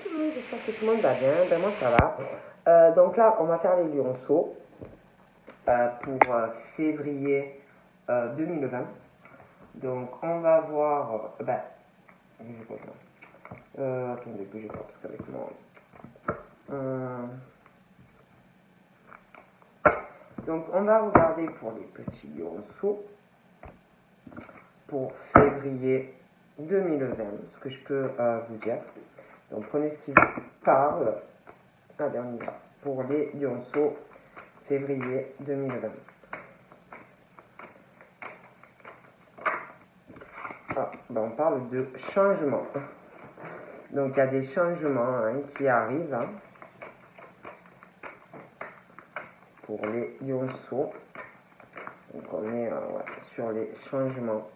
tout le monde, j'espère que tout le monde va bien. Ben moi ça va. Donc là, on va faire les lionceaux pour février 2020. Donc on va voir. Attendez, bougez pas parce qu'avec moi. Donc on va regarder pour les petits lionceaux pour février 2020, ce que je peux vous dire. Donc prenez ce qui vous parle. Allez, on y va. Pour les lionceaux, février 2020. On parle de changement. Donc il y a des changements qui arrivent pour les lionceaux. Donc on est sur les changements.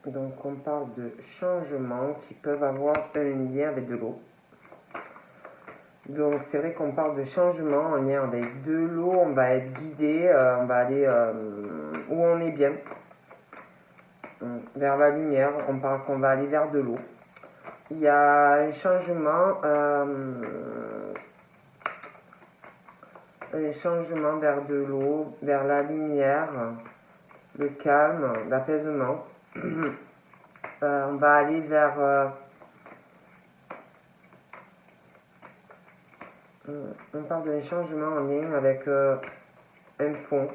Donc on parle de changements qui peuvent avoir un lien avec de l'eau. Donc c'est vrai qu'on parle de changements en lien avec de l'eau, on va être guidé, on va aller où on est bien, vers la lumière, on parle qu'on va aller vers de l'eau. Il y a un changement vers de l'eau, vers la lumière, le calme, l'apaisement. On va aller vers... on parle d'un changement en lien avec un pont.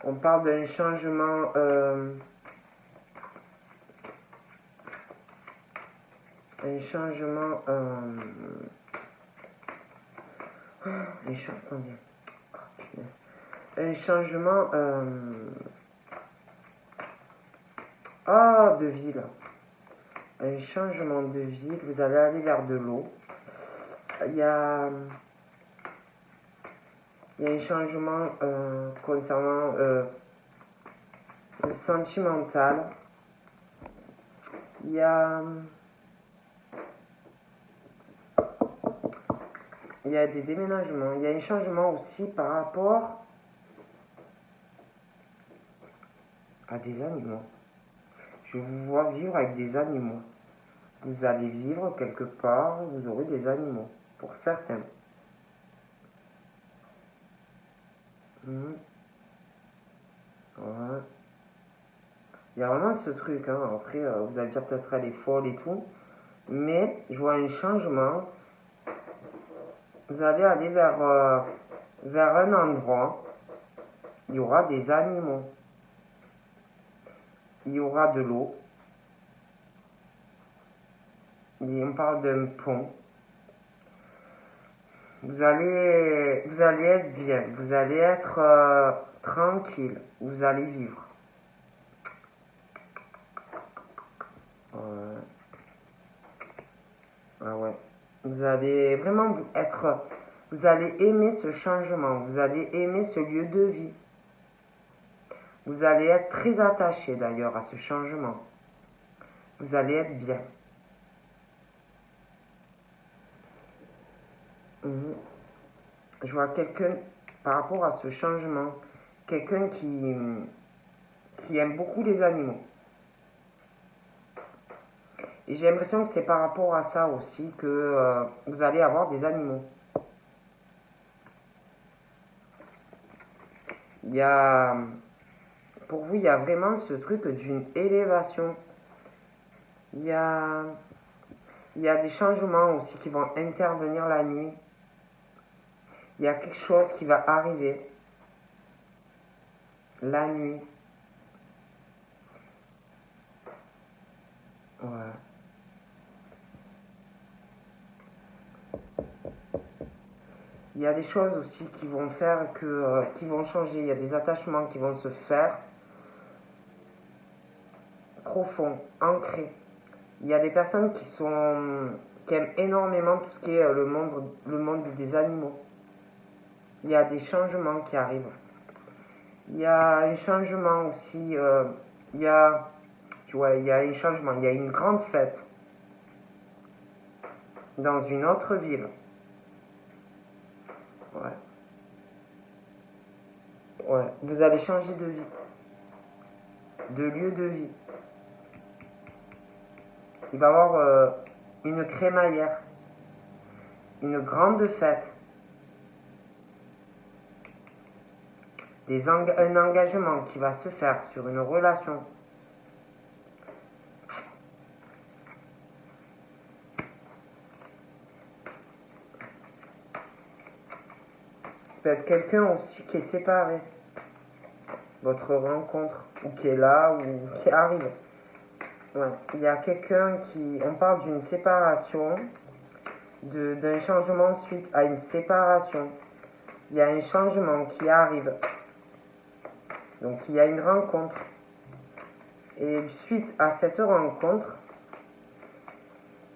On parle d'un changement... un changement... attendez. Un changement... de ville. Un changement de ville. Vous allez aller vers de l'eau. Il y a un changement concernant le sentimental. Il y a des déménagements. Il y a un changement aussi par rapport à des animaux. Je vous vois vivre avec des animaux. Vous allez vivre quelque part, vous aurez des animaux. Pour certains. Ouais. Il y a vraiment ce truc. Après, vous allez dire peut-être elle est folle et tout. Mais je vois un changement. Vous allez aller vers un endroit. Il y aura des animaux. Il y aura de l'eau. Et on parle d'un pont. Vous allez être bien. Vous allez être tranquille. Vous allez vivre. Vous allez vraiment vous allez aimer ce changement. Vous allez aimer ce lieu de vie. Vous allez être très attaché d'ailleurs à ce changement. Vous allez être bien. Je vois quelqu'un, par rapport à ce changement, quelqu'un qui aime beaucoup les animaux. Et j'ai l'impression que c'est par rapport à ça aussi que vous allez avoir des animaux. Pour vous, il y a vraiment ce truc d'une élévation. Il y a des changements aussi qui vont intervenir la nuit. Il y a quelque chose qui va arriver la nuit. Il y a des choses aussi qui vont faire qui vont changer. Il y a des attachements qui vont se faire profonds, ancrés. Il y a des personnes qui aiment énormément tout ce qui est le monde des animaux. Il y a des changements qui arrivent. Il y a un changement aussi. Il y a un changement. Il y a une grande fête. dans une autre ville. Ouais. Ouais. Vous allez changer de vie, de lieu de vie. Il va y avoir une crémaillère, une grande fête, un engagement qui va se faire sur une relation. Ça peut être quelqu'un aussi qui est séparé, votre rencontre, ou qui est là, ou qui arrive. Ouais. Il y a quelqu'un qui... On parle d'une séparation, d'un changement suite à une séparation. Il y a un changement qui arrive. Donc il y a une rencontre. Et suite à cette rencontre,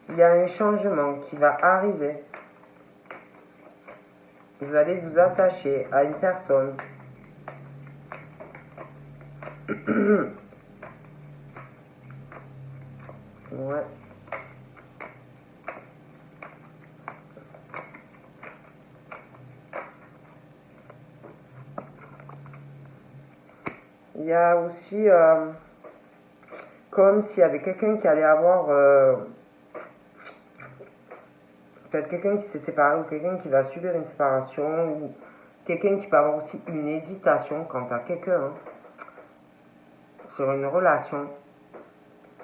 il y a un changement qui va arriver. Vous allez vous attacher à une personne. Ouais. Il y a aussi comme s'il y avait quelqu'un qui allait avoir peut-être quelqu'un qui s'est séparé ou quelqu'un qui va subir une séparation ou quelqu'un qui peut avoir aussi une hésitation quant à quelqu'un sur une relation.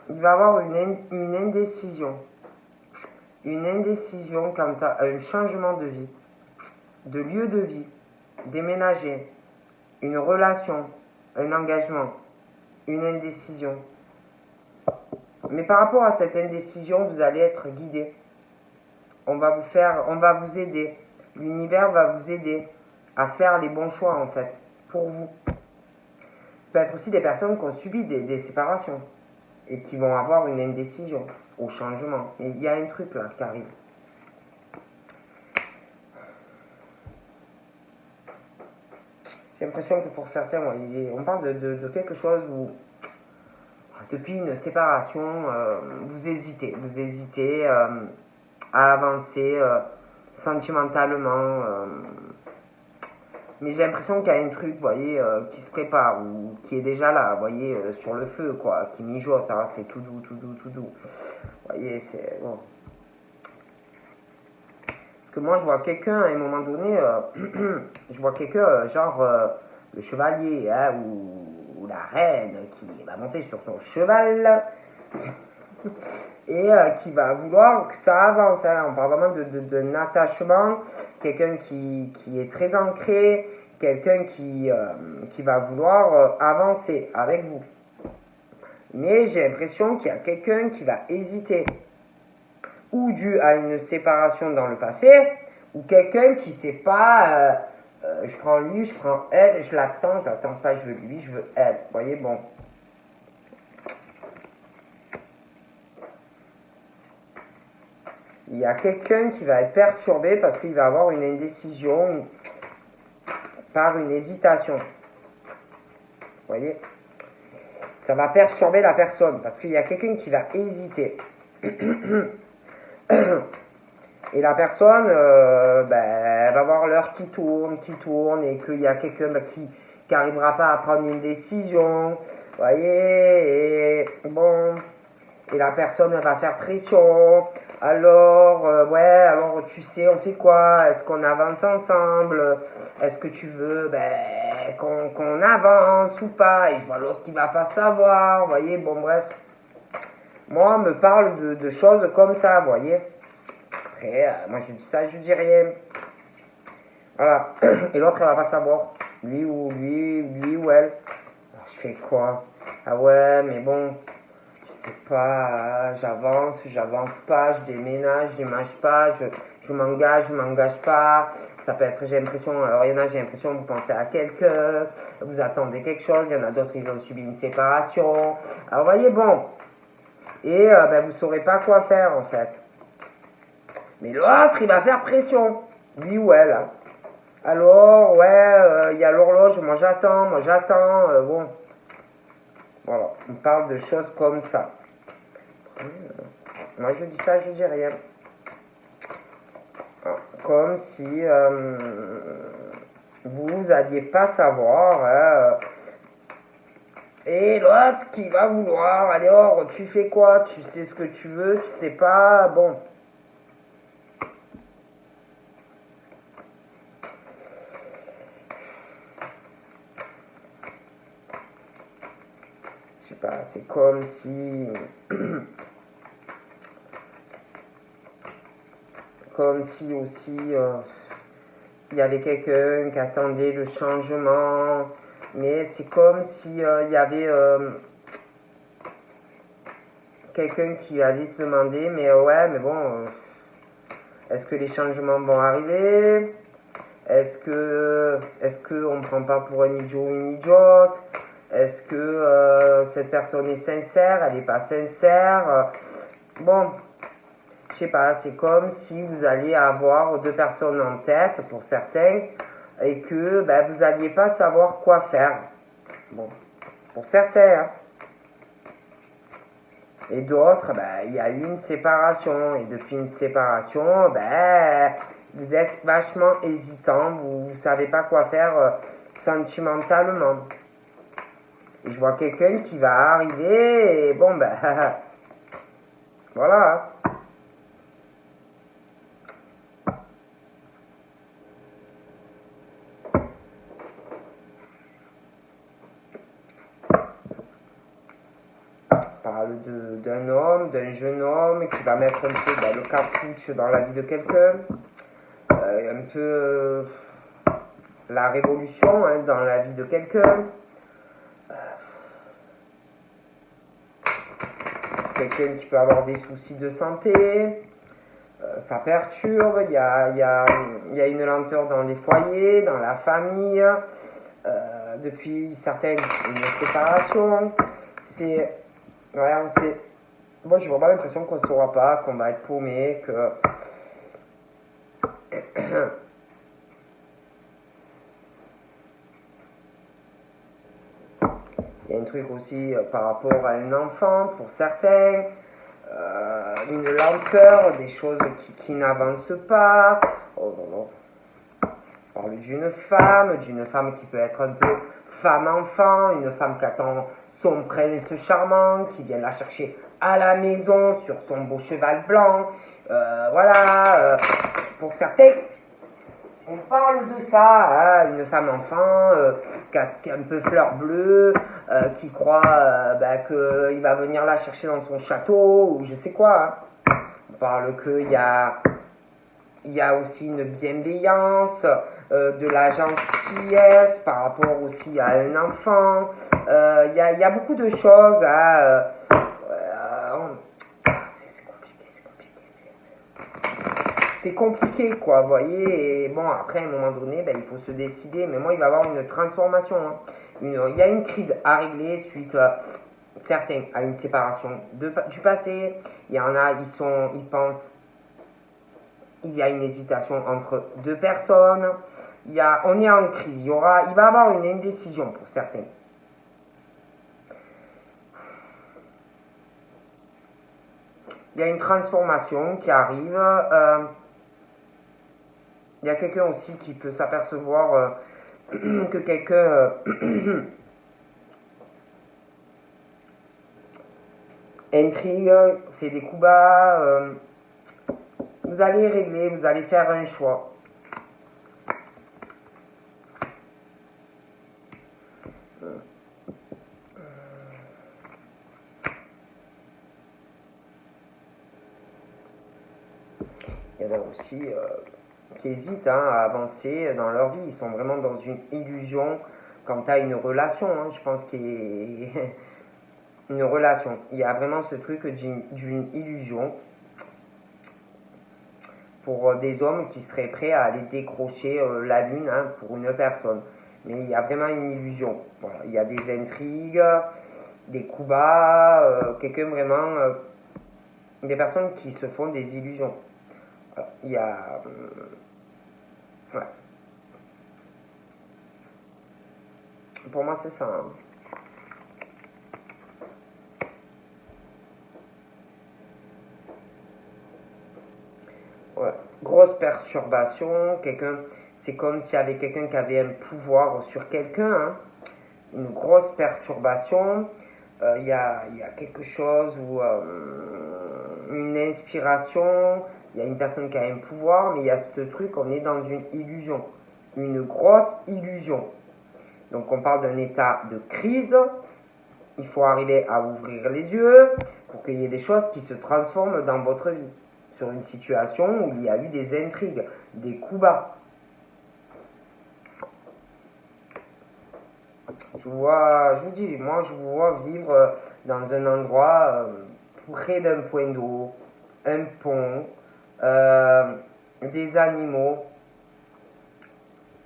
Il va avoir une indécision. Une indécision quant à un changement de vie, de lieu de vie, déménager, une relation, un engagement, une indécision. Mais par rapport à cette indécision, vous allez être guidé. On va vous aider. L'univers va vous aider à faire les bons choix en fait, pour vous. Ça peut être aussi des personnes qui ont subi des séparations et qui vont avoir une indécision au changement. Et il y a un truc là qui arrive. J'ai l'impression que pour certains, on parle de quelque chose où, depuis une séparation, vous hésitez à avancer sentimentalement. Mais j'ai l'impression qu'il y a un truc, vous voyez, qui se prépare ou qui est déjà là, vous voyez, sur le feu, quoi, qui mijote, hein, c'est tout doux, tout doux, tout doux. Vous voyez, c'est bon. Parce que moi, je vois quelqu'un, à un moment donné, je vois quelqu'un, genre le chevalier, hein, ou la reine, qui va monter sur son cheval et qui va vouloir que ça avance. Hein. On parle vraiment d'un attachement, quelqu'un qui est très ancré, quelqu'un qui va vouloir avancer avec vous. Mais j'ai l'impression qu'il y a quelqu'un qui va hésiter, ou dû à une séparation dans le passé, ou quelqu'un qui ne sait pas, je prends lui, je prends elle, je l'attends pas, je veux lui, je veux elle. Vous voyez, bon. Il y a quelqu'un qui va être perturbé parce qu'il va avoir une indécision par une hésitation. Vous voyez? Ça va perturber la personne parce qu'il y a quelqu'un qui va hésiter. Et la personne elle va avoir l'heure qui tourne, et qu'il y a quelqu'un qui n'arrivera pas à prendre une décision. Vous voyez? Et bon... Et la personne, elle va faire pression. Alors, alors tu sais, on fait quoi? Est-ce qu'on avance ensemble? Est-ce que tu veux qu'on avance ou pas? Et je vois l'autre qui va pas savoir, vous voyez, bon bref. Moi, on me parle de choses comme ça, vous voyez. Après, moi je dis ça, je dis rien. Voilà. Et l'autre, elle va pas savoir. Lui ou elle. Alors, je fais quoi? Ah ouais, mais bon... Je sais pas, j'avance pas, je déménage pas, je m'engage pas. Ça peut être, j'ai l'impression, alors il y en a, j'ai l'impression, vous pensez à quelqu'un, vous attendez quelque chose, il y en a d'autres, ils ont subi une séparation. Alors voyez, bon. Et vous saurez pas quoi faire en fait. Mais l'autre, il va faire pression, lui ou elle. Hein. Alors, il y a l'horloge, moi j'attends, bon. Voilà, on parle de choses comme ça. Moi je dis ça, je dis rien. comme si vous n'alliez pas savoir. Hein, et l'autre qui va vouloir, allez, or, tu fais quoi? Tu sais ce que tu veux, tu sais pas, bon. Je sais pas, c'est comme si... comme si aussi il y avait quelqu'un qui attendait le changement, mais c'est comme si il y avait quelqu'un qui allait se demander, mais ouais, mais bon, est-ce que les changements vont arriver? Est-ce que on ne prend pas pour un idiot ou une idiote? Est-ce que cette personne est sincère? Elle n'est pas sincère? Bon, je sais pas, c'est comme si vous alliez avoir deux personnes en tête pour certains et que ben, vous n'alliez pas savoir quoi faire. Bon, pour certains. Hein. Et d'autres, ben, il y a eu une séparation. Et depuis une séparation, ben, vous êtes vachement hésitant. Vous ne savez pas quoi faire sentimentalement. Et je vois quelqu'un qui va arriver et bon, ben, voilà. Parle d'un homme, d'un jeune homme qui va mettre un peu le cartouche dans la vie de quelqu'un, un peu la révolution hein, dans la vie de quelqu'un, quelqu'un qui peut avoir des soucis de santé, ça perturbe, il y a une lenteur dans les foyers, dans la famille, depuis certaines, une séparation, c'est... Ouais, moi j'ai vraiment l'impression qu'on ne saura pas, qu'on va être paumé, que... Il y a un truc aussi par rapport à un enfant, pour certains, une lenteur, des choses qui n'avancent pas. Oh non, non. On parle d'une femme qui peut être un peu femme-enfant, une femme qui attend son prince charmant, qui vient la chercher à la maison sur son beau cheval blanc. Voilà, pour certains, on parle de ça, hein, une femme-enfant qui a un peu fleur bleue, qui croit qu'il va venir la chercher dans son château, ou je sais quoi. Hein. On parle qu'il y a aussi une bienveillance, de la gentillesse par rapport aussi à un enfant. Il y a beaucoup de choses. Hein, c'est compliqué, quoi, vous voyez. Et bon, après, à un moment donné, il faut se décider. Mais moi, il va y avoir une transformation. Hein. Il y a une crise à régler suite, certains, à une séparation du passé. Il y en a, ils pensent, il y a une hésitation entre deux personnes. On est en crise. Il va y avoir une indécision pour certains. Il y a une transformation qui arrive. Il y a quelqu'un aussi qui peut s'apercevoir que quelqu'un intrigue, fait des coups bas. Vous allez régler, vous allez faire un choix. Il y en a aussi qui hésitent à avancer dans leur vie. Ils sont vraiment dans une illusion quant à une relation. Hein. Je pense qu'il y a une relation. Il y a vraiment ce truc d'une illusion pour des hommes qui seraient prêts à aller décrocher la lune hein, pour une personne. Mais il y a vraiment une illusion. Voilà. Il y a des intrigues, des coups bas, quelqu'un vraiment... des personnes qui se font des illusions. Il y a... ouais. Pour moi, c'est ça. Hein. Ouais. Grosse perturbation, c'est comme s'il y avait quelqu'un qui avait un pouvoir sur quelqu'un, hein. Une grosse perturbation. Il y a quelque chose ou une inspiration, il y a une personne qui a un pouvoir, mais il y a ce truc, on est dans une illusion, une grosse illusion. Donc on parle d'un état de crise, il faut arriver à ouvrir les yeux pour qu'il y ait des choses qui se transforment dans votre vie, sur une situation où il y a eu des intrigues, des coups bas. Je vous dis, moi je vous vois vivre dans un endroit près d'un point d'eau, un pont, des animaux,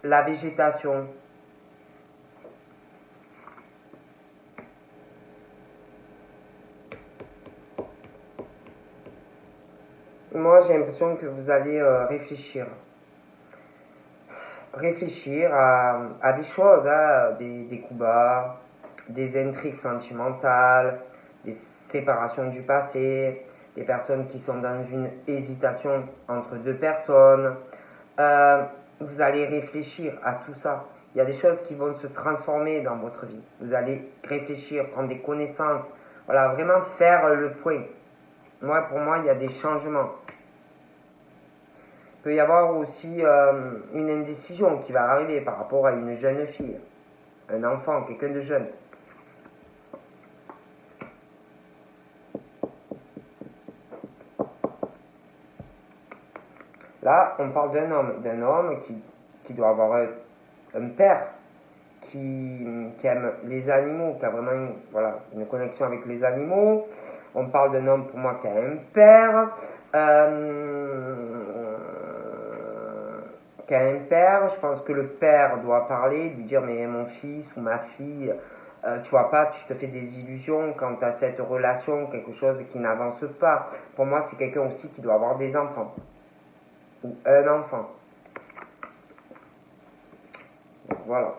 la végétation. Moi j'ai l'impression que vous allez réfléchir à des choses, hein, des coups bas, des intrigues sentimentales, des séparations du passé, des personnes qui sont dans une hésitation entre deux personnes. Vous allez réfléchir à tout ça. Il y a des choses qui vont se transformer dans votre vie. Vous allez réfléchir, prendre des connaissances. Voilà, vraiment faire le point. Pour moi, il y a des changements. Il peut y avoir aussi une indécision qui va arriver par rapport à une jeune fille, un enfant, quelqu'un de jeune. Là, on parle d'un homme qui doit avoir un père qui aime les animaux, qui a vraiment une connexion avec les animaux. On parle d'un homme pour moi qui a un père, je pense que le père doit parler, lui dire mais mon fils ou ma fille, tu vois pas, tu te fais des illusions quant à cette relation, quelque chose qui n'avance pas. Pour moi, c'est quelqu'un aussi qui doit avoir des enfants, ou un enfant. Donc, voilà.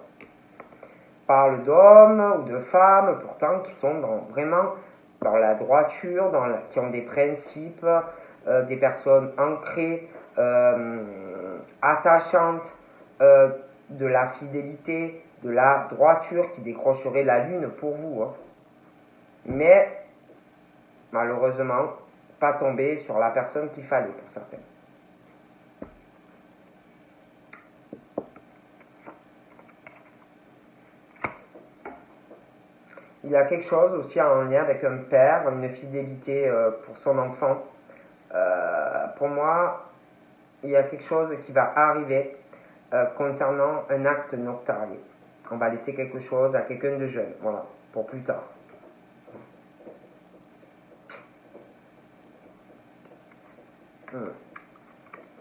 Parle d'hommes ou de femmes pourtant qui sont vraiment dans la droiture, qui ont des principes, des personnes ancrées, attachantes, de la fidélité, de la droiture qui décrocherait la lune pour vous. Hein. Mais malheureusement, pas tomber sur la personne qu'il fallait pour certains. Il y a quelque chose aussi en lien avec un père, une fidélité pour son enfant. Pour moi, il y a quelque chose qui va arriver concernant un acte notarié. On va laisser quelque chose à quelqu'un de jeune, voilà, pour plus tard.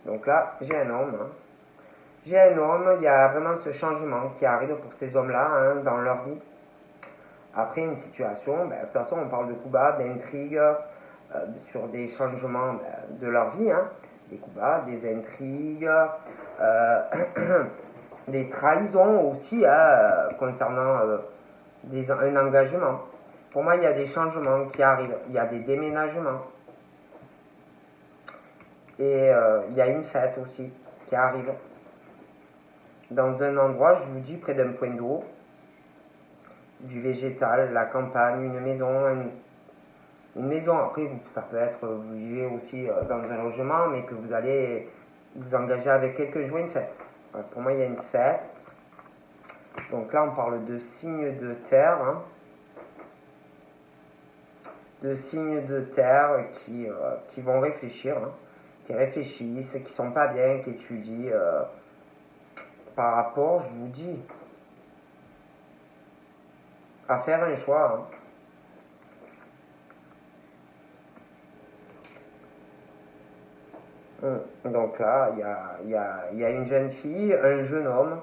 Donc là, j'ai un homme. Hein. J'ai un homme, il y a vraiment ce changement qui arrive pour ces hommes-là hein, dans leur vie. Après une situation, de toute façon, on parle de coups bas, d'intrigues, sur des changements de leur vie. Hein. Des coups bas, des intrigues, des trahisons aussi concernant un engagement. Pour moi, il y a des changements qui arrivent, il y a des déménagements. Et il y a une fête aussi qui arrive. Dans un endroit, je vous dis, près d'un point d'eau, du végétal, la campagne, une maison. Après, ça peut être, vous vivez aussi dans un logement, mais que vous allez vous engager avec quelqu'un, jouer une fête. Pour moi, il y a une fête. Donc là, on parle de signes de terre. Hein. De signes de terre qui vont réfléchir, hein, qui réfléchissent, qui sont pas bien, qui étudient par rapport, je vous dis, à faire un choix. Hein. Donc là, il y a une jeune fille, un jeune homme,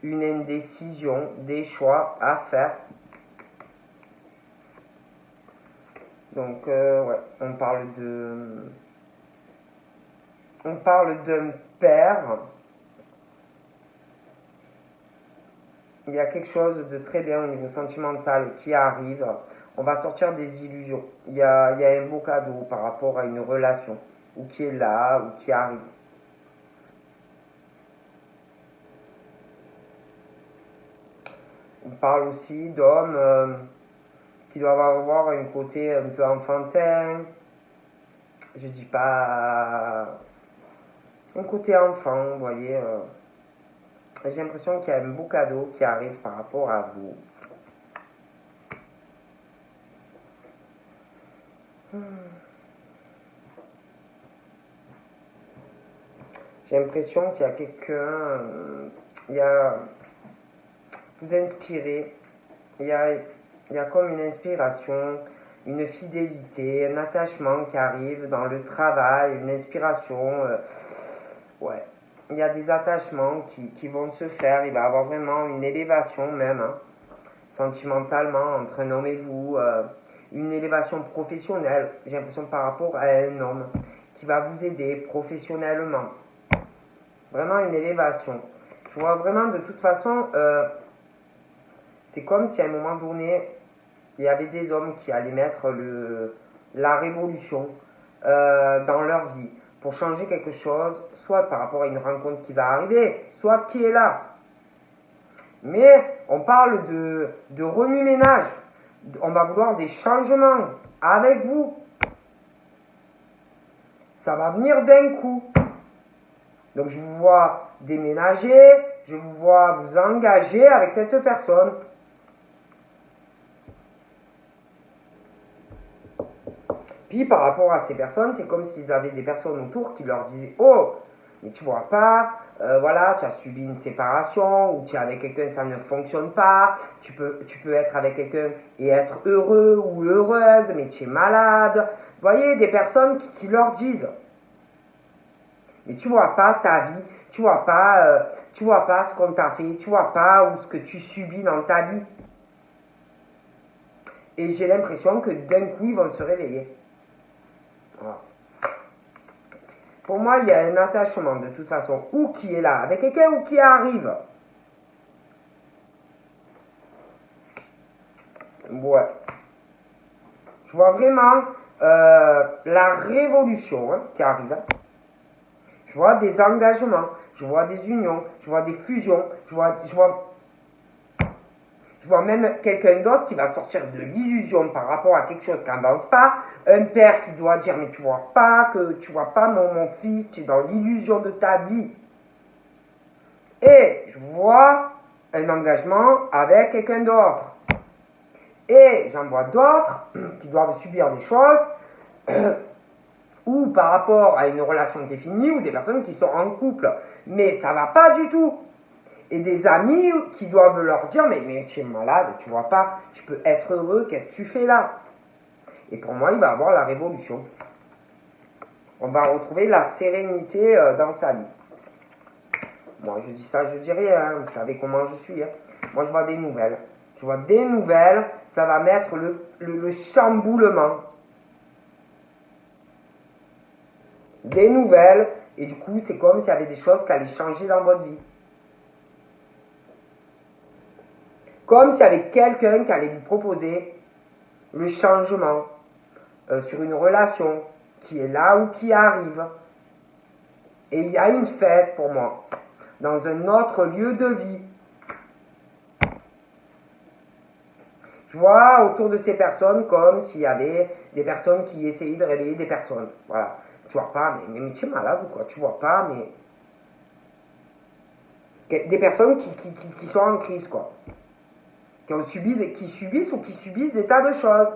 une indécision, des choix à faire. Donc, on parle d'un père. Il y a quelque chose de très bien au niveau sentimental qui arrive. On va sortir des illusions. Il y a un beau cadeau par rapport à une relation ou qui est là, ou qui arrive. On parle aussi d'hommes qui doivent avoir un côté un peu enfantin. Je dis pas un côté enfant, vous voyez. J'ai l'impression qu'il y a un beau cadeau qui arrive par rapport à vous. J'ai l'impression qu'il y a quelqu'un, vous inspirez, il y a comme une inspiration, une fidélité, un attachement qui arrive dans le travail, une inspiration, ouais. Il y a des attachements qui vont se faire, il va y avoir vraiment une élévation même, hein, sentimentalement, entre un homme et vous, une élévation professionnelle, j'ai l'impression par rapport à un homme qui va vous aider professionnellement. Vraiment une élévation. Je vois vraiment de toute façon, c'est comme si à un moment donné, il y avait des hommes qui allaient mettre la révolution dans leur vie pour changer quelque chose, soit par rapport à une rencontre qui va arriver, soit qui est là. Mais on parle de remue-ménage. On va vouloir des changements avec vous. Ça va venir d'un coup. Donc je vous vois déménager, je vous vois vous engager avec cette personne. Puis par rapport à ces personnes, c'est comme s'ils avaient des personnes autour qui leur disaient « Oh, mais tu vois pas, voilà, tu as subi une séparation, ou tu es avec quelqu'un, ça ne fonctionne pas, tu peux être avec quelqu'un et être heureux ou heureuse, mais tu es malade. » Vous voyez, des personnes qui leur disent « Mais tu vois pas ta vie, tu vois pas ce qu'on t'a fait, tu vois pas ou ce que tu subis dans ta vie. » Et j'ai l'impression que d'un coup, ils vont se réveiller. Voilà. Pour moi, il y a un attachement de toute façon, ou qui est là avec quelqu'un ou qui arrive. Ouais. Je vois vraiment la révolution qui arrive. Je vois des engagements, je vois des unions, je vois des fusions, je vois même quelqu'un d'autre qui va sortir de l'illusion par rapport à quelque chose qui n'avance pas. Un père qui doit dire, mais tu vois pas mon fils, tu es dans l'illusion de ta vie. Et je vois un engagement avec quelqu'un d'autre. Et j'en vois d'autres qui doivent subir des choses ou par rapport à une relation qui est finie ou des personnes qui sont en couple. Mais ça va pas du tout. Et des amis qui doivent leur dire, mais tu es malade, tu vois pas, tu peux être heureux, qu'est-ce que tu fais là? Et pour moi, il va y avoir la révolution. On va retrouver la sérénité dans sa vie. Moi, je dis ça, je dis rien, vous savez comment je suis. Hein. Moi, je vois des nouvelles. Je vois des nouvelles, ça va mettre le chamboulement. Des nouvelles, et du coup, c'est comme s'il y avait des choses qui allaient changer dans votre vie. Comme s'il y avait quelqu'un qui allait vous proposer le changement sur une relation qui est là ou qui arrive. Et il y a une fête pour moi, dans un autre lieu de vie. Je vois autour de ces personnes comme s'il y avait des personnes qui essayaient de réveiller des personnes. Voilà. Tu vois pas, mais tu es malade ou quoi? Tu vois pas, mais... Des personnes qui sont en crise, quoi. Qui subissent ou qui subissent des tas de choses.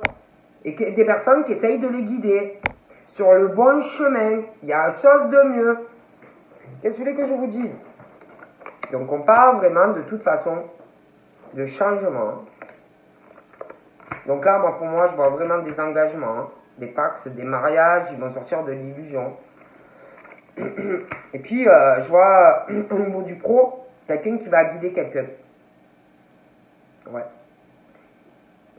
Et des personnes qui essayent de les guider sur le bon chemin. Il y a autre chose de mieux. Qu'est-ce que vous voulez que je vous dise? Donc on parle vraiment de toute façon de changement. Donc là, pour moi, je vois vraiment des engagements, des pactes, des mariages, ils vont sortir de l'illusion. Et puis, je vois au niveau du pro, quelqu'un qui va guider quelqu'un. Ouais.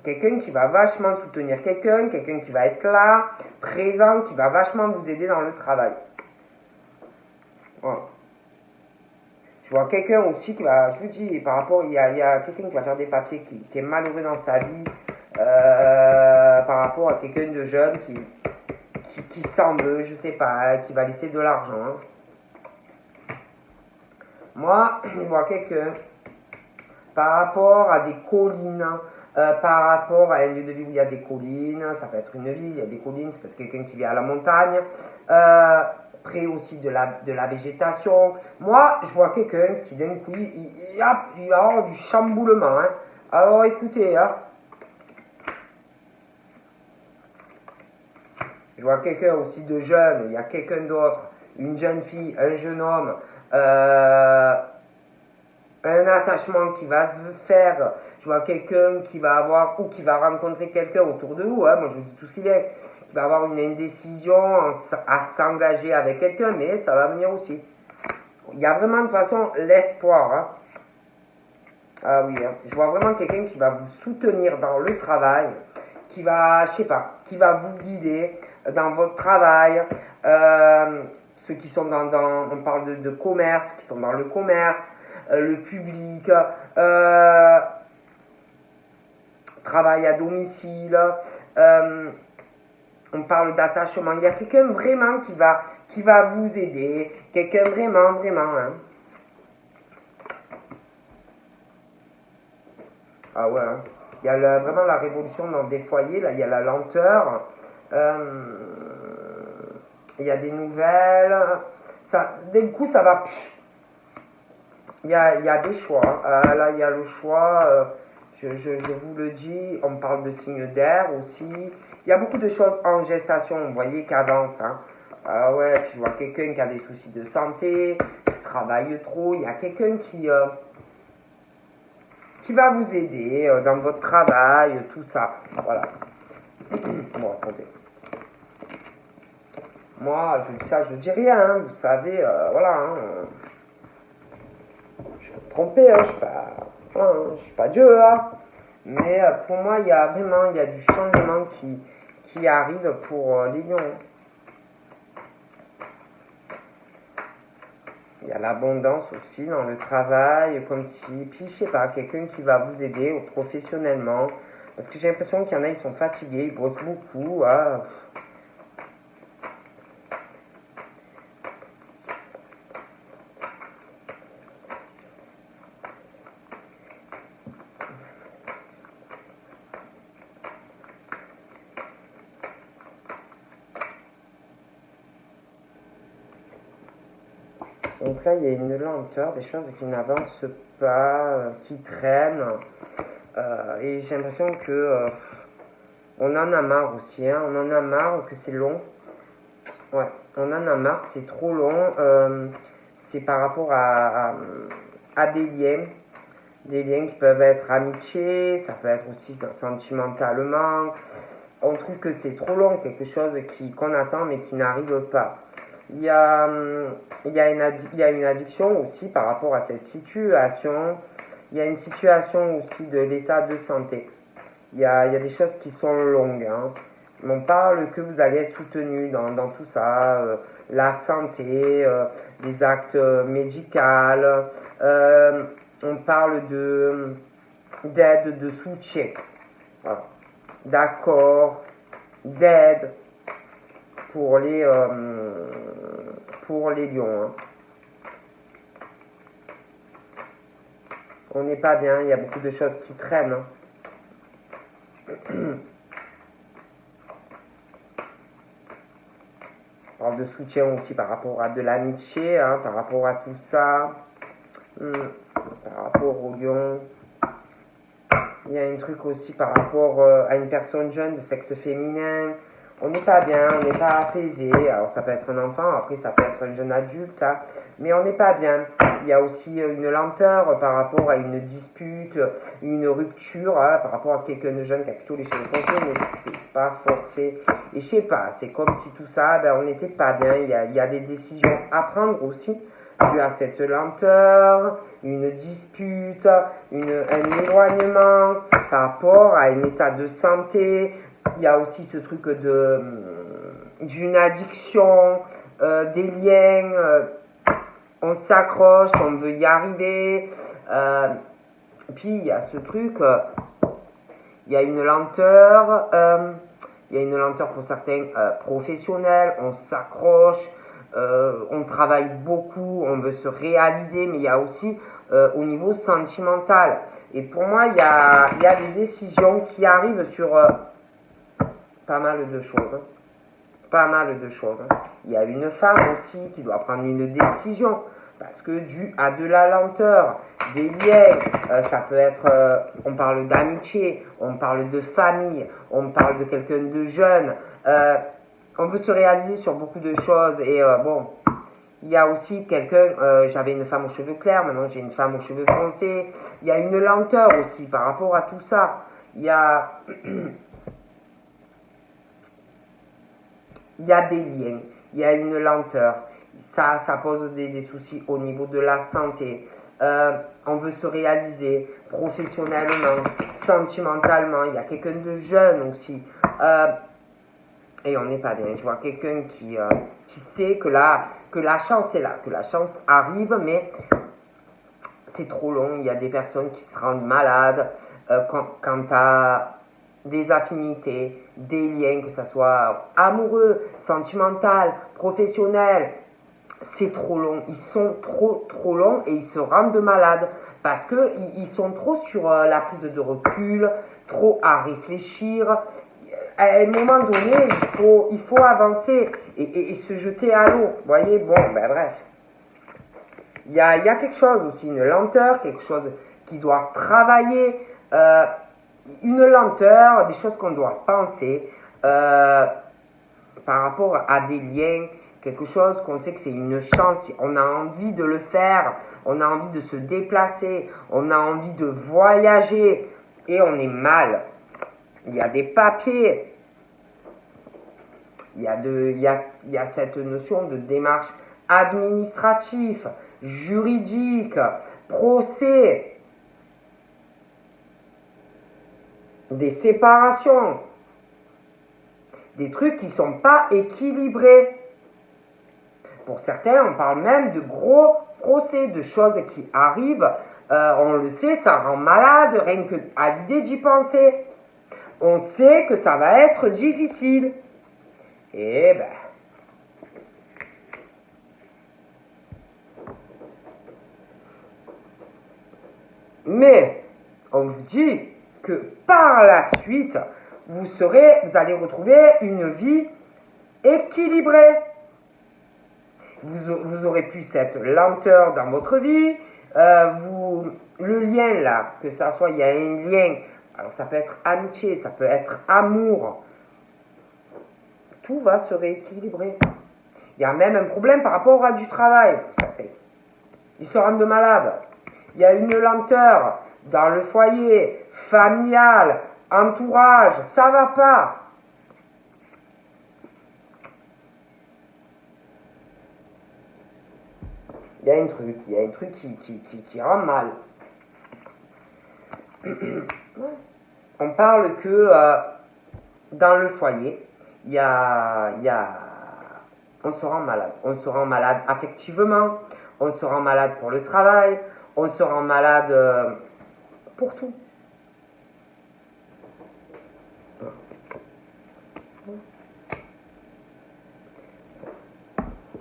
Quelqu'un qui va vachement soutenir quelqu'un qui va être là, présent, qui va vachement vous aider dans le travail. Voilà. Je vois quelqu'un aussi qui va, je vous dis, par rapport, il y a quelqu'un qui va faire des papiers, qui est malheureux dans sa vie, par rapport à quelqu'un de jeune qui s'en veut, je sais pas, qui va laisser de l'argent. Hein. Moi, je vois quelqu'un par rapport à des collines, par rapport à un lieu de vie où il y a des collines, ça peut être une ville, il y a des collines, ça peut être quelqu'un qui vit à la montagne, près aussi de la végétation. Moi, je vois quelqu'un qui d'un coup, il va avoir du chamboulement. Hein. Alors écoutez, hein, je vois quelqu'un aussi de jeune, il y a quelqu'un d'autre, une jeune fille, un jeune homme, un attachement qui va se faire, je vois quelqu'un qui va avoir ou qui va rencontrer quelqu'un autour de vous, hein, moi je vous dis tout ce qu'il est, qui va avoir une indécision à s'engager avec quelqu'un, mais ça va venir aussi. Il y a vraiment de toute façon l'espoir. Hein. Ah oui, hein, je vois vraiment quelqu'un qui va vous soutenir dans le travail, qui va, je sais pas, qui va vous guider dans votre travail. Ceux qui sont on parle de commerce, qui sont dans le commerce, le public, travail à domicile, on parle d'attachement. Il y a quelqu'un vraiment qui va vous aider, quelqu'un vraiment. Hein. Ah ouais, hein. Il y a vraiment la révolution dans des foyers, là, il y a la lenteur, il y a des nouvelles, d'un coup ça va, il y a des choix, là il y a le choix, je vous le dis, on parle de signes d'air aussi, il y a beaucoup de choses en gestation, vous voyez, qui avancent, hein. Ah ouais, puis je vois quelqu'un qui a des soucis de santé, qui travaille trop, il y a quelqu'un qui va vous aider dans votre travail, tout ça. Voilà. Bon, attendez. Moi, je dis ça, je dis rien, hein, vous savez, voilà. Hein, je peux me tromper, hein, je suis pas Dieu, hein, mais pour moi, il y a du changement qui arrive pour les lions. Il y a l'abondance aussi dans le travail, comme si, puis je sais pas, quelqu'un qui va vous aider professionnellement. Parce que j'ai l'impression qu'il y en a, ils sont fatigués, ils bossent beaucoup. Hein. Donc là, il y a une lenteur, des choses qui n'avancent pas, qui traînent. Et j'ai l'impression que on en a marre aussi. Hein, on en a marre que c'est long. Ouais, on en a marre, c'est trop long. C'est par rapport à des liens qui peuvent être amitiés, ça peut être aussi sentimentalement. On trouve que c'est trop long, quelque chose qu'on attend mais qui n'arrive pas. Il y a une addiction aussi par rapport à cette situation. Il y a une situation aussi de l'état de santé. Il y a des choses qui sont longues. Hein. On parle que vous allez être soutenu dans tout ça. La santé, les actes médicaux. On parle d'aide, de soutien. Voilà. D'accord, d'aide pour les lions. Hein. On n'est pas bien, il y a beaucoup de choses qui traînent. Hein. On parle de soutien aussi par rapport à de l'amitié, hein, par rapport à tout ça, par rapport aux lions. Il y a un truc aussi par rapport à une personne jeune de sexe féminin. On n'est pas bien, on n'est pas apaisé. Alors ça peut être un enfant, après ça peut être un jeune adulte, hein, mais on n'est pas bien. Il y a aussi une lenteur par rapport à une dispute, une rupture, hein, par rapport à quelqu'un de jeune qui a plutôt les cheveux foncés, mais c'est pas forcé. Et je sais pas, c'est comme si tout ça, on n'était pas bien. Il y a des décisions à prendre aussi. Dû à cette lenteur, une dispute, un éloignement par rapport à un état de santé. Il y a aussi ce truc d'une addiction, des liens, on s'accroche, on veut y arriver. Puis il y a ce truc, il y a une lenteur, il Il y a une lenteur pour certains professionnels, on s'accroche, on travaille beaucoup, on veut se réaliser, mais il y a aussi au niveau sentimental. Et pour moi, il y a des décisions qui arrivent sur pas mal de choses. Pas mal de choses. Il y a une femme aussi qui doit prendre une décision parce que dû à de la lenteur, des liens, ça peut être, on parle d'amitié, on parle de famille, on parle de quelqu'un de jeune, on veut se réaliser sur beaucoup de choses et bon, il y a aussi quelqu'un, j'avais une femme aux cheveux clairs, maintenant j'ai une femme aux cheveux foncés, il y a une lenteur aussi par rapport à tout ça, il y a des liens, il y a une lenteur, ça pose des soucis au niveau de la santé. On veut se réaliser professionnellement, sentimentalement. Il y a quelqu'un de jeune aussi. Et on n'est pas bien. Je vois quelqu'un qui sait que la chance est là, que la chance arrive, mais c'est trop long. Il y a des personnes qui se rendent malades quand à des affinités, des liens, que ce soit amoureux, sentimental, professionnel. C'est trop long, ils sont trop longs et ils se rendent malades parce qu'ils sont trop sur la prise de recul, trop à réfléchir. À un moment donné, il faut avancer et se jeter à l'eau. Vous voyez, bon, ben bref. Il y a quelque chose aussi, une lenteur, quelque chose qui doit travailler, une lenteur, des choses qu'on doit penser par rapport à des liens, quelque chose qu'on sait que c'est une chance, on a envie de le faire, on a envie de se déplacer, on a envie de voyager et on est mal. Il y a des papiers, il y a cette notion de démarche administrative, juridique, procès, des séparations, des trucs qui ne sont pas équilibrés. Pour certains, on parle même de gros procès, de choses qui arrivent. On le sait, ça rend malade, rien qu'à l'idée d'y penser. On sait que ça va être difficile. Et ben... Mais, on vous dit que par la suite, vous allez retrouver une vie équilibrée. Vous aurez plus cette lenteur dans votre vie. Le lien là, que ça soit, il y a un lien. Alors ça peut être amitié, ça peut être amour. Tout va se rééquilibrer. Il y a même un problème par rapport à du travail pour certains. Ils se rendent malades. Il y a une lenteur dans le foyer, familial, entourage, ça va pas. Il y a un truc qui rend mal. On parle que dans le foyer, on se rend malade. On se rend malade affectivement, on se rend malade pour le travail, on se rend malade pour tout.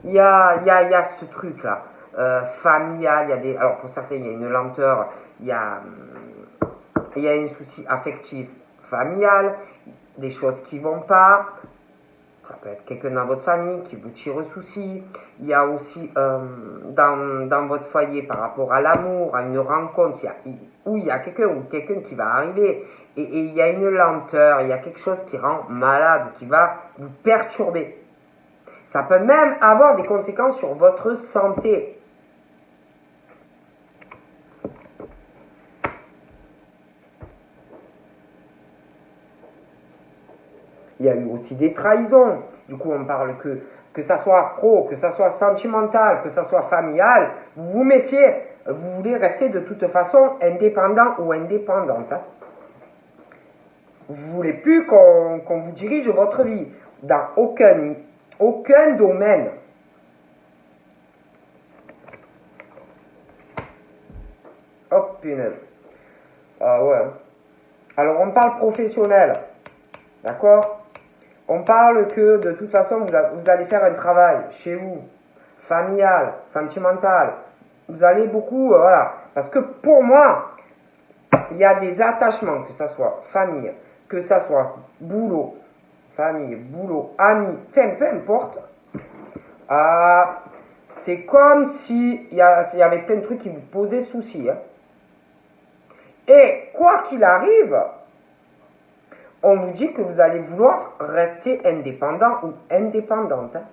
Il y a ce truc-là, familial, alors pour certains, il y a une lenteur, il y a un souci affectif familial, des choses qui ne vont pas. Ça peut être quelqu'un dans votre famille qui vous tire souci. Il y a aussi dans votre foyer par rapport à l'amour, à une rencontre, il y a quelqu'un qui va arriver. Et il y a une lenteur, il y a quelque chose qui rend malade, qui va vous perturber. Ça peut même avoir des conséquences sur votre santé. Il y a eu aussi des trahisons. Du coup, on parle que ça soit pro, que ça soit sentimental, que ça soit familial. Vous vous méfiez. Vous voulez rester de toute façon indépendant ou indépendante. Hein. Vous ne voulez plus qu'on vous dirige votre vie dans aucun domaine. Oh punaise. Ah ouais. Alors on parle professionnel. D'accord ? On parle que de toute façon, vous allez faire un travail chez vous, familial, sentimental. Vous allez beaucoup, voilà. Parce que pour moi, il y a des attachements, que ce soit famille, que ce soit boulot, famille, boulot, amis, enfin, peu importe. C'est comme si il y avait plein de trucs qui vous posaient souci. Hein. Et quoi qu'il arrive, on vous dit que vous allez vouloir rester indépendant ou indépendante. Hein.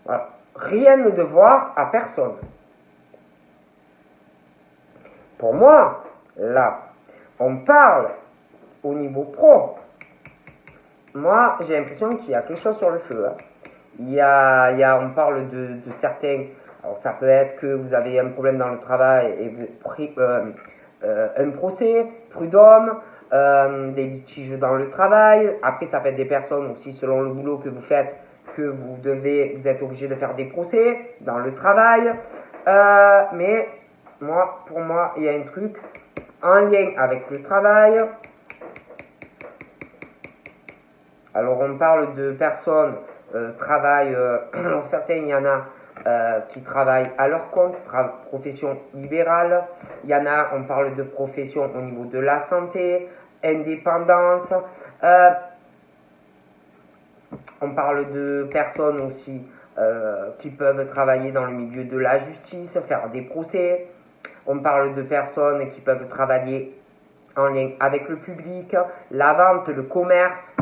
Voilà. Rien ne devoir à personne. Pour moi, là, on parle au niveau pro. Moi, j'ai l'impression qu'il y a quelque chose sur le feu. Hein. On parle de certains. Alors, ça peut être que vous avez un problème dans le travail et un procès, prud'homme, des litiges dans le travail. Après, ça peut être des personnes aussi, selon le boulot que vous faites, que vous êtes obligé de faire des procès dans le travail. Mais pour moi, il y a un truc en lien avec le travail. Alors, on parle de personnes travaillent, alors certains, il y en a qui travaillent à leur compte, profession libérale. Il y en a, on parle de profession au niveau de la santé, indépendance. On parle de personnes aussi qui peuvent travailler dans le milieu de la justice, faire des procès. On parle de personnes qui peuvent travailler en lien avec le public, la vente, le commerce.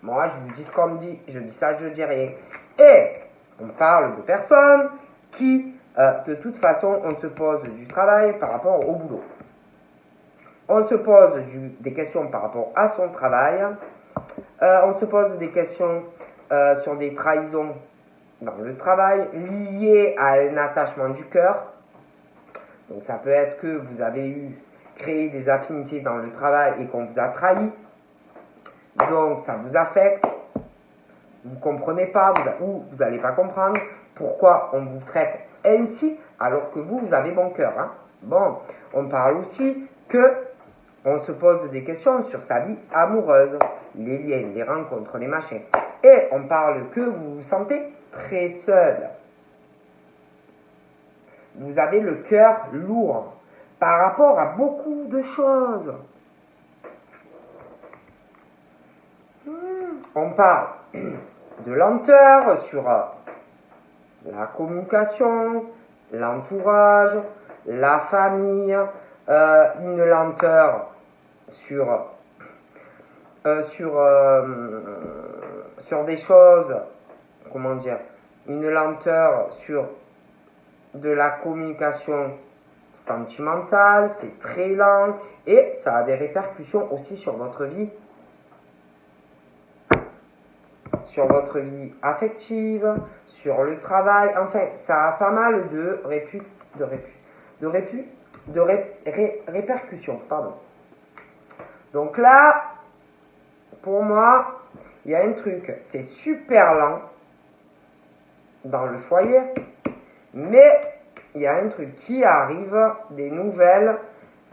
Moi, je vous dis ce qu'on me dit, je dis ça, je dis rien. Et on parle de personnes qui, de toute façon, on se pose du travail par rapport au boulot. On se pose des questions par rapport à son travail. On se pose des questions sur des trahisons dans le travail liées à un attachement du cœur. Donc ça peut être que vous avez créé des affinités dans le travail et qu'on vous a trahi. Donc ça vous affecte. Vous ne comprenez pas ou vous n'allez pas comprendre pourquoi on vous traite ainsi alors que vous avez bon cœur. Hein. Bon, on parle aussi que on se pose des questions sur sa vie amoureuse, les liens, les rencontres, les machins. Et on parle que vous vous sentez très seul. Vous avez le cœur lourd par rapport à beaucoup de choses. On parle de lenteur sur la communication, l'entourage, la famille, une lenteur sur des choses, comment dire, une lenteur sur de la communication sentimentale, c'est très lent et ça a des répercussions aussi sur votre vie affective, sur le travail, enfin, ça a pas mal de répercussions, pardon. Donc là, pour moi, il y a un truc, c'est super lent dans le foyer, mais il y a un truc qui arrive, des nouvelles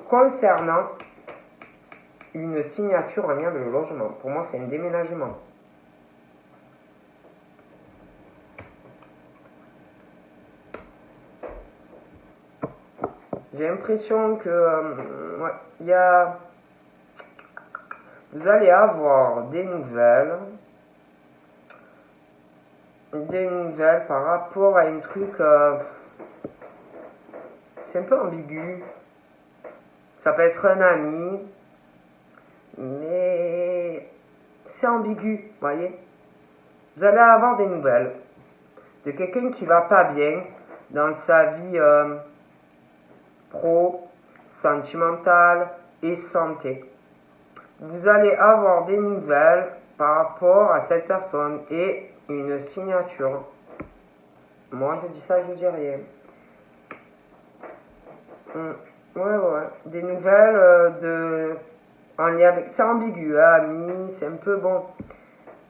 concernant une signature en lien avec le logement. Pour moi, c'est un déménagement. J'ai l'impression que vous allez avoir des nouvelles par rapport à un truc, c'est un peu ambigu. Ça peut être un ami, mais c'est ambigu, voyez. Vous allez avoir des nouvelles de quelqu'un qui va pas bien dans sa vie pro, sentimentale et santé. Vous allez avoir des nouvelles par rapport à cette personne et une signature. Moi, je dis ça, je dis rien. Ouais. Des nouvelles en lien avec... C'est ambigu, ami, c'est un peu bon.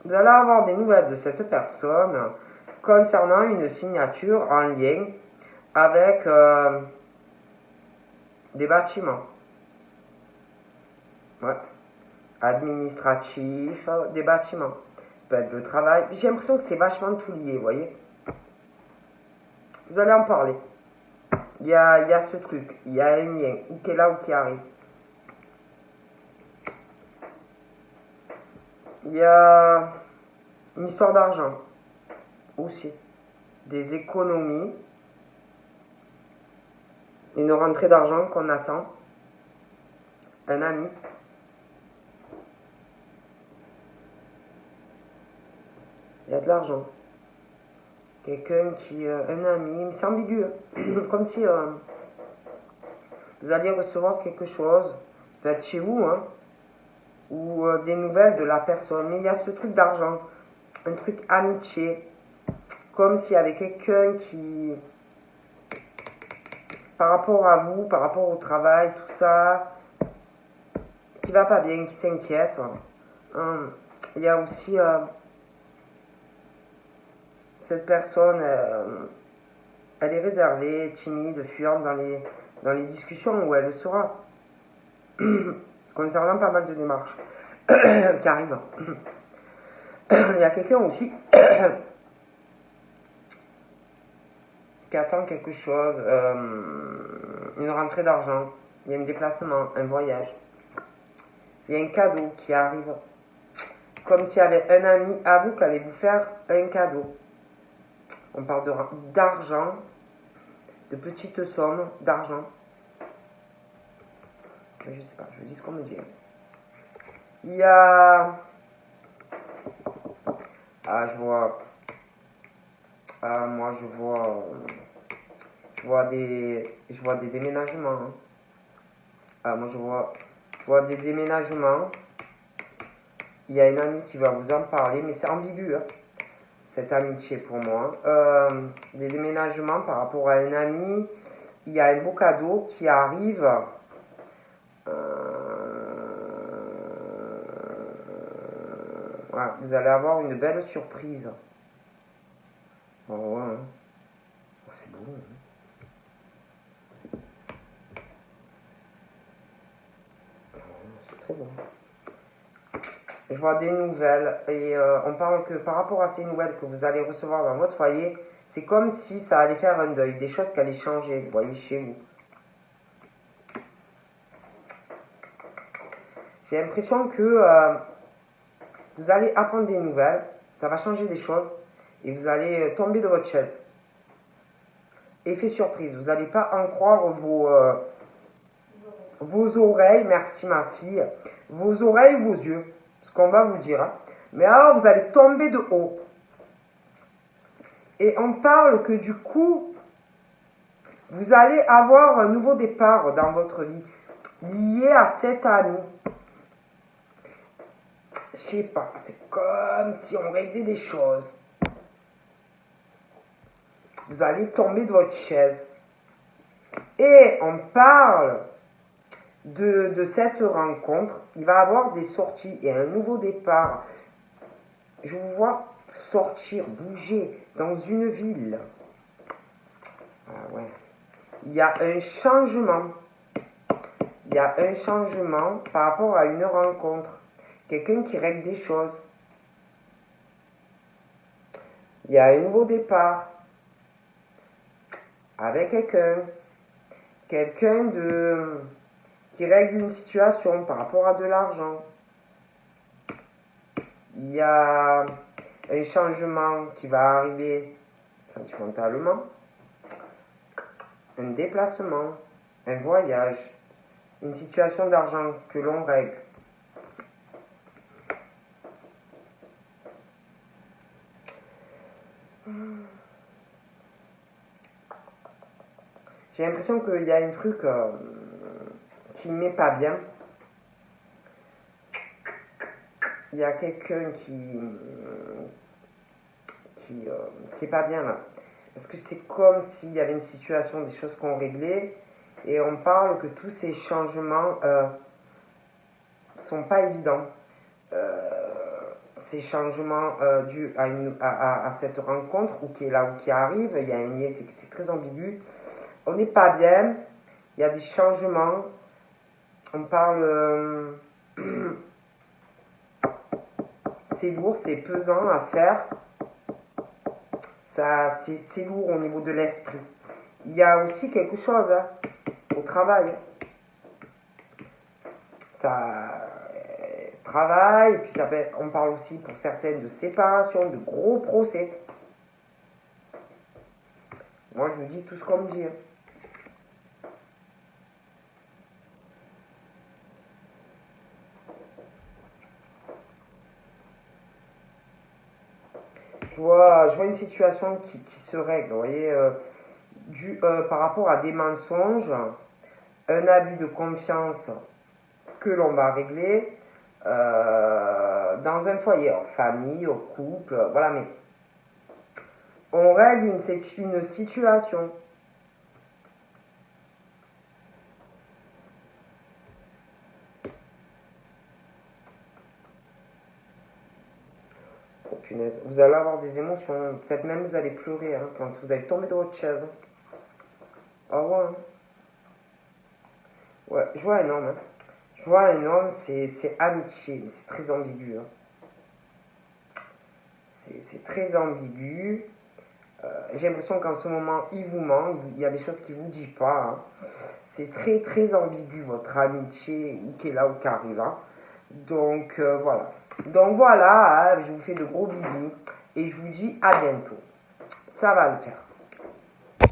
Vous allez avoir des nouvelles de cette personne concernant une signature en lien avec des bâtiments. Ouais. administratif, des bâtiments. Ça peut être le travail. J'ai l'impression que c'est vachement tout lié, vous voyez. Vous allez en parler. Il y a ce truc, il y a un lien, ou qui est là ou qui arrive. Il y a une histoire d'argent aussi. Des économies. Une rentrée d'argent qu'on attend. Un ami. Il y a de l'argent. Quelqu'un qui... un ami. C'est ambigu. Comme si vous alliez recevoir quelque chose. Peut-être chez vous, hein. Ou des nouvelles de la personne. Mais il y a ce truc d'argent. Un truc amitié. Comme s'il y avait quelqu'un qui... Par rapport à vous, par rapport au travail, tout ça... Qui va pas bien, qui s'inquiète. Il y a aussi... cette personne, elle est réservée, timide, fuyante dans les discussions où elle le sera. Concernant pas mal de démarches qui arrivent. Il y a quelqu'un aussi qui attend quelque chose, une rentrée d'argent, il y a un déplacement, un voyage. Il y a un cadeau qui arrive. Comme s'il y avait un ami à vous qui allait vous faire un cadeau. On parle d'argent, de petites sommes d'argent. Je sais pas, je dis ce qu'on me dit. Il y a... Ah, je vois... Ah, moi, je vois des déménagements. Hein. Ah, moi, je vois des déménagements. Il y a une amie qui va vous en parler, mais c'est ambigu, hein, cette amitié pour moi. Des déménagements par rapport à un ami. Il y a un beau cadeau qui arrive. Voilà, vous allez avoir une belle surprise. Oh, ouais, hein. Oh, c'est beau. Hein. C'est très bon. Je vois des nouvelles et on parle que par rapport à ces nouvelles que vous allez recevoir dans votre foyer, c'est comme si ça allait faire un deuil, des choses qui allaient changer, vous voyez, chez vous. J'ai l'impression que vous allez apprendre des nouvelles, ça va changer des choses et vous allez tomber de votre chaise. Effet surprise, vous n'allez pas en croire vos oreilles, merci ma fille, vos oreilles, vos yeux, ce qu'on va vous dire. Hein. Mais alors vous allez tomber de haut. Et on parle que du coup, vous allez avoir un nouveau départ dans votre vie, lié à cet ami. Je sais pas, c'est comme si on réglait des choses. Vous allez tomber de votre chaise. Et on parle de cette rencontre. Il va y avoir des sorties et un nouveau départ. Je vous vois sortir, bouger dans une ville. Ah ouais. Il y a un changement. Il y a un changement par rapport à une rencontre. Quelqu'un qui règle des choses. Il y a un nouveau départ. Avec quelqu'un. Quelqu'un qui règle une situation par rapport à de l'argent. Il y a un changement qui va arriver sentimentalement. Un déplacement. Un voyage. Une situation d'argent que l'on règle. J'ai l'impression qu'il y a un truc qui ne m'est pas bien. Il y a quelqu'un qui est pas bien là. Parce que c'est comme s'il y avait une situation, des choses qu'on réglait, et on parle que tous ces changements sont pas évidents. Ces changements dus à cette rencontre, ou qui est là ou qui arrive, il y a un lien, c'est très ambigu. On n'est pas bien, il y a des changements. On parle c'est lourd, c'est pesant à faire. Ça, c'est lourd au niveau de l'esprit. Il y a aussi quelque chose hein, au travail. Ça travail, et puis ça peut, on parle aussi pour certaines de séparation, de gros procès. Moi, je vous dis tout ce qu'on me dit. Hein. Je vois une situation qui se règle, vous voyez, par rapport à des mensonges, un abus de confiance que l'on va régler dans un foyer, en famille, au couple, voilà, mais on règle une situation. Oh, punaise. Vous allez avoir des émotions, peut-être même vous allez pleurer hein, quand vous allez tomber de votre chaise. Ah ouais. Ouais, je vois un homme. Hein. Je vois un homme, c'est amitié, c'est très ambigu. Hein. C'est très ambigu. J'ai l'impression qu'en ce moment, il vous ment, il y a des choses qu'il ne vous dit pas. Hein. C'est très très ambigu votre amitié, ou qui est là ou qui arrive. Hein. Donc voilà. Donc voilà, hein, je vous fais de gros bisous et je vous dis à bientôt. Ça va le faire.